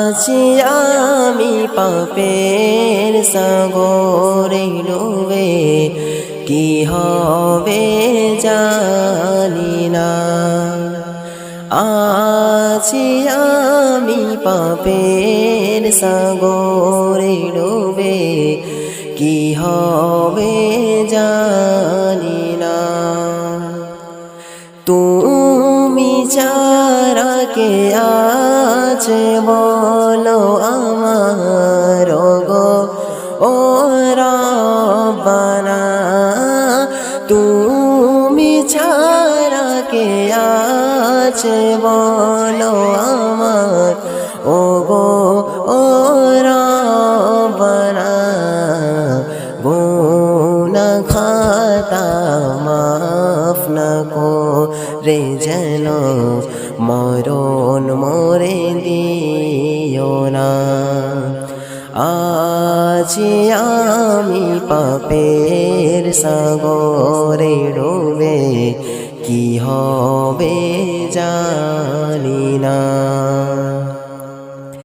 আছি আমি পাপের সাগরে ডুবে, কি হবে জানি না। আছি আমি পাপের সাগরে ডুবে, কি হবে জানি না। তুমি ছাড়া কে আছে বলো আমার গো ও রব্বানা। তুমি ছাড়া কে আছে বলো আমার ও গো ও রব্বানা। গুনাহ খাতা মাফ না করে যেন মরণ মোরে দিও না। আছি আমি পাপের সাগরে ডুবে, কি হবে জানি না।